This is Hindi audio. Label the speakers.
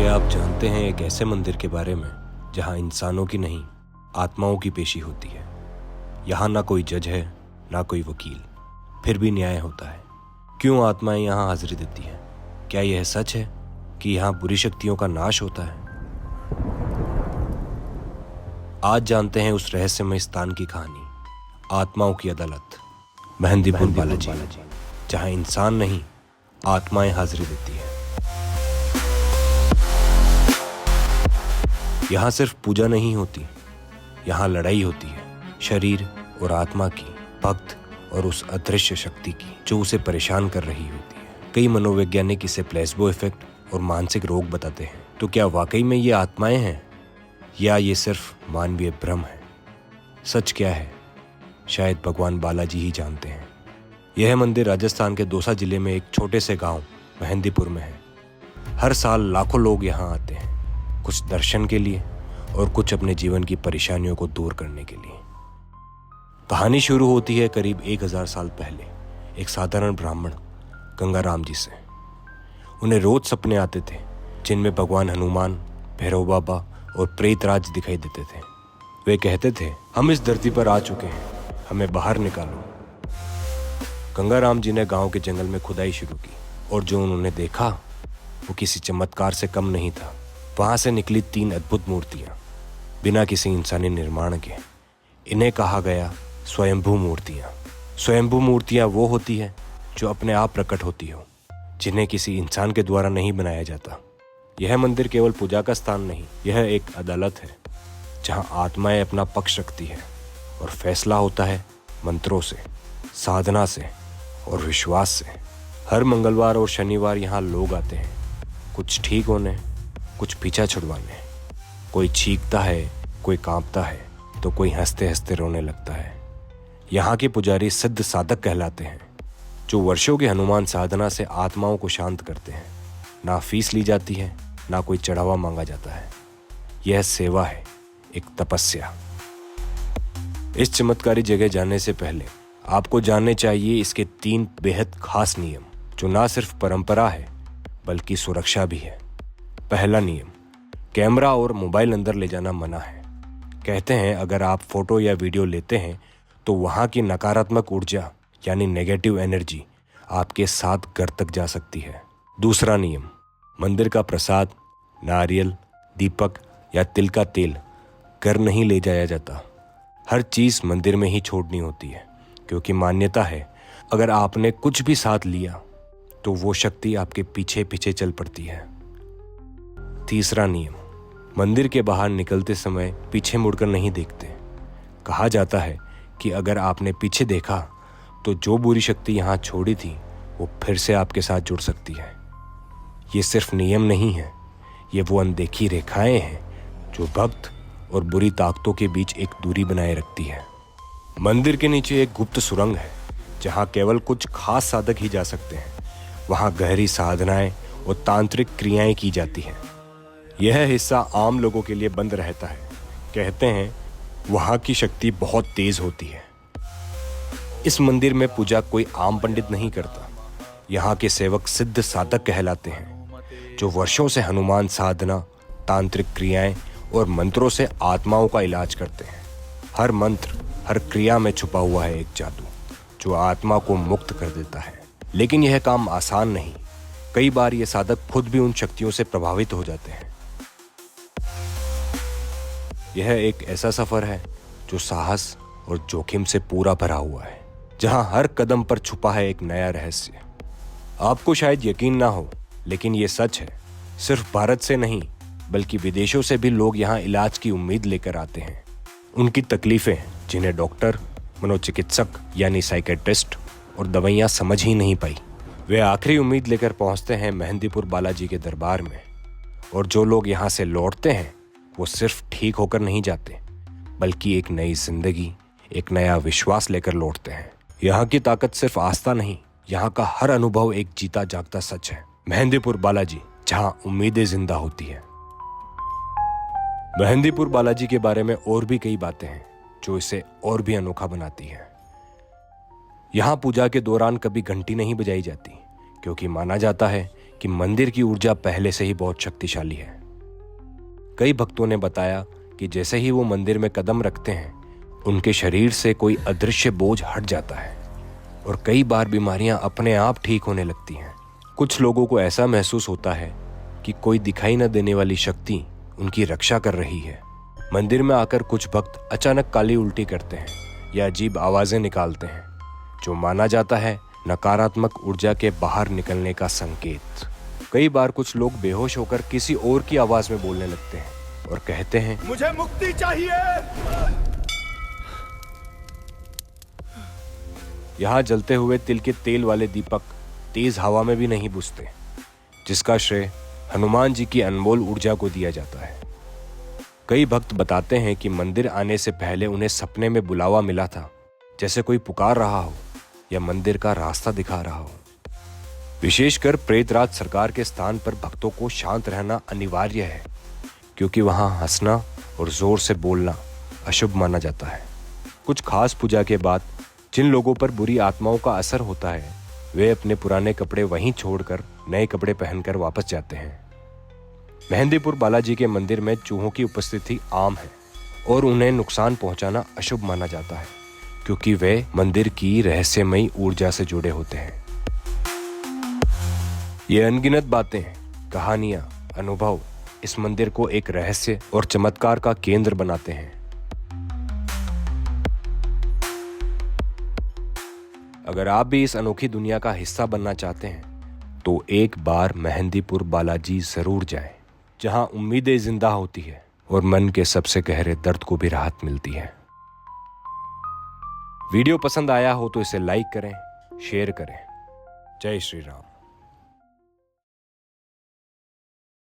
Speaker 1: क्या आप जानते हैं एक ऐसे मंदिर के बारे में जहां इंसानों की नहीं, आत्माओं की पेशी होती है। यहाँ ना कोई जज है, ना कोई वकील, फिर भी न्याय होता है। क्यों आत्माएं यहाँ हाजिरी देती हैं? क्या यह सच है कि यहाँ बुरी शक्तियों का नाश होता है? आज जानते हैं उस रहस्यमय स्थान की कहानी, आत्माओं की अदालत, मेहंदीपुर बालाजी, जहाँ इंसान नहीं, आत्माएं हाजिरी देती है। यहाँ सिर्फ पूजा नहीं होती, यहाँ लड़ाई होती है, शरीर और आत्मा की, भक्त और उस अदृश्य शक्ति की जो उसे परेशान कर रही होती है। कई मनोवैज्ञानिक इसे प्लेसबो इफेक्ट और मानसिक रोग बताते हैं। तो क्या वाकई में ये आत्माएं हैं या ये सिर्फ मानवीय भ्रम है? सच क्या है, शायद भगवान बालाजी ही जानते हैं। यह मंदिर राजस्थान के दौसा जिले में एक छोटे से गांव मेहंदीपुर में है। हर साल लाखों लोग यहाँ आते हैं, कुछ दर्शन के लिए और कुछ अपने जीवन की परेशानियों को दूर करने के लिए। कहानी शुरू होती है करीब 1000 साल पहले एक साधारण ब्राह्मण गंगाराम जी से। उन्हें रोज सपने आते थे जिनमें भगवान हनुमान, भैरव बाबा और प्रेतराज दिखाई देते थे। वे कहते थे, हम इस धरती पर आ चुके हैं, हमें बाहर निकालो। गंगाराम जी ने गांव के जंगल में खुदाई शुरू की और जो उन्होंने देखा वो किसी चमत्कार से कम नहीं था। वहां से निकली 3 अद्भुत मूर्तियां, बिना किसी इंसानी निर्माण के। इन्हें कहा गया स्वयंभू मूर्तियां। स्वयंभू मूर्तियां वो होती है जो अपने आप प्रकट होती हो, जिन्हें किसी इंसान के द्वारा नहीं बनाया जाता। यह मंदिर केवल पूजा का स्थान नहीं, यह एक अदालत है जहां आत्माएं अपना पक्ष रखती है और फैसला होता है मंत्रों से, साधना से और विश्वास से। हर मंगलवार और शनिवार यहाँ लोग आते हैं, कुछ ठीक होने, कुछ पीछा छुड़वाने। कोई चीखता है, कोई कांपता है, तो कोई हंसते हंसते रोने लगता है। यहाँ के पुजारी सिद्ध साधक कहलाते हैं, जो वर्षों की हनुमान साधना से आत्माओं को शांत करते हैं। ना फीस ली जाती है, ना कोई चढ़ावा मांगा जाता है। यह सेवा है, एक तपस्या। इस चमत्कारी जगह जाने से पहले आपको जानने चाहिए इसके 3 बेहद खास नियम, जो ना सिर्फ परंपरा है बल्कि सुरक्षा भी है। पहला नियम, कैमरा और मोबाइल अंदर ले जाना मना है। कहते हैं अगर आप फोटो या वीडियो लेते हैं तो वहाँ की नकारात्मक ऊर्जा यानी नेगेटिव एनर्जी आपके साथ घर तक जा सकती है। दूसरा नियम, मंदिर का प्रसाद, नारियल, दीपक या तिल का तेल घर नहीं ले जाया जाता। हर चीज़ मंदिर में ही छोड़नी होती है, क्योंकि मान्यता है अगर आपने कुछ भी साथ लिया तो वो शक्ति आपके पीछे पीछे चल पड़ती है। तीसरा नियम, मंदिर के बाहर निकलते समय पीछे मुड़कर नहीं देखते। कहा जाता है कि अगर आपने पीछे देखा तो जो बुरी शक्ति यहाँ छोड़ी थी वो फिर से आपके साथ जुड़ सकती है। ये सिर्फ नियम नहीं है, ये वो अनदेखी रेखाएं हैं जो भक्त और बुरी ताकतों के बीच एक दूरी बनाए रखती है। मंदिर के नीचे एक गुप्त सुरंग है जहाँ केवल कुछ खास साधक ही जा सकते हैं। वहाँ गहरी साधनाएं और तांत्रिक क्रियाएं की जाती हैं। यह हिस्सा आम लोगों के लिए बंद रहता है। कहते हैं वहाँ की शक्ति बहुत तेज होती है। इस मंदिर में पूजा कोई आम पंडित नहीं करता। यहाँ के सेवक सिद्ध साधक कहलाते हैं, जो वर्षों से हनुमान साधना, तांत्रिक क्रियाएं और मंत्रों से आत्माओं का इलाज करते हैं। हर मंत्र, हर क्रिया में छुपा हुआ है एक जादू जो आत्मा को मुक्त कर देता है। लेकिन यह काम आसान नहीं। कई बार ये साधक खुद भी उन शक्तियों से प्रभावित हो जाते हैं। यह एक ऐसा सफर है जो साहस और जोखिम से पूरा भरा हुआ है, जहां हर कदम पर छुपा है एक नया रहस्य। आपको शायद यकीन ना हो, लेकिन ये सच है। सिर्फ भारत से नहीं बल्कि विदेशों से भी लोग यहाँ इलाज की उम्मीद लेकर आते हैं। उनकी तकलीफें जिन्हें डॉक्टर, मनोचिकित्सक यानी साइकेट्रिस्ट और दवाइयाँ समझ ही नहीं पाई, वे आखिरी उम्मीद लेकर पहुँचते हैं मेहंदीपुर बालाजी के दरबार में। और जो लोग यहाँ से लौटते हैं वो सिर्फ ठीक होकर नहीं जाते, बल्कि एक नई जिंदगी, एक नया विश्वास लेकर लौटते हैं। यहाँ की ताकत सिर्फ आस्था नहीं, यहाँ का हर अनुभव एक जीता जागता सच है। मेहंदीपुर बालाजी, जहाँ उम्मीदें जिंदा होती है। मेहंदीपुर बालाजी के बारे में और भी कई बातें हैं जो इसे और भी अनोखा बनाती है। यहाँ पूजा के दौरान कभी घंटी नहीं बजाई जाती, क्योंकि माना जाता है कि मंदिर की ऊर्जा पहले से ही बहुत शक्तिशाली है। कई भक्तों ने बताया कि जैसे ही वो मंदिर में कदम रखते हैं, उनके शरीर से कोई अदृश्य बोझ हट जाता है और कई बार बीमारियां अपने आप ठीक होने लगती हैं। कुछ लोगों को ऐसा महसूस होता है कि कोई दिखाई न देने वाली शक्ति उनकी रक्षा कर रही है। मंदिर में आकर कुछ भक्त अचानक काली उल्टी करते हैं या अजीब आवाजें निकालते हैं, जो माना जाता है नकारात्मक ऊर्जा के बाहर निकलने का संकेत। कई बार कुछ लोग बेहोश होकर किसी और की आवाज में बोलने लगते हैं और कहते हैं,
Speaker 2: मुझे मुक्ति चाहिए।
Speaker 1: यहाँ जलते हुए तिल के तेल वाले दीपक तेज हवा में भी नहीं बुझते, जिसका श्रेय हनुमान जी की अनमोल ऊर्जा को दिया जाता है। कई भक्त बताते हैं कि मंदिर आने से पहले उन्हें सपने में बुलावा मिला था, जैसे कोई पुकार रहा हो या मंदिर का रास्ता दिखा रहा हो। विशेषकर प्रेतराज सरकार के स्थान पर भक्तों को शांत रहना अनिवार्य है, क्योंकि वहां हंसना और जोर से बोलना अशुभ माना जाता है। कुछ खास पूजा के बाद जिन लोगों पर बुरी आत्माओं का असर होता है, वे अपने पुराने कपड़े वहीं छोड़कर नए कपड़े पहनकर वापस जाते हैं। मेहंदीपुर बालाजी के मंदिर में चूहों की उपस्थिति आम है और उन्हें नुकसान पहुंचाना अशुभ माना जाता है, क्योंकि वे मंदिर की रहस्यमयी ऊर्जा से जुड़े होते हैं। ये अनगिनत बातें, कहानियां, अनुभव इस मंदिर को एक रहस्य और चमत्कार का केंद्र बनाते हैं। अगर आप भी इस अनोखी दुनिया का हिस्सा बनना चाहते हैं तो एक बार मेहंदीपुर बालाजी जरूर जाएं, जहां उम्मीदें जिंदा होती है और मन के सबसे गहरे दर्द को भी राहत मिलती है। वीडियो पसंद आया हो तो इसे लाइक करें, शेयर करें। जय श्री राम।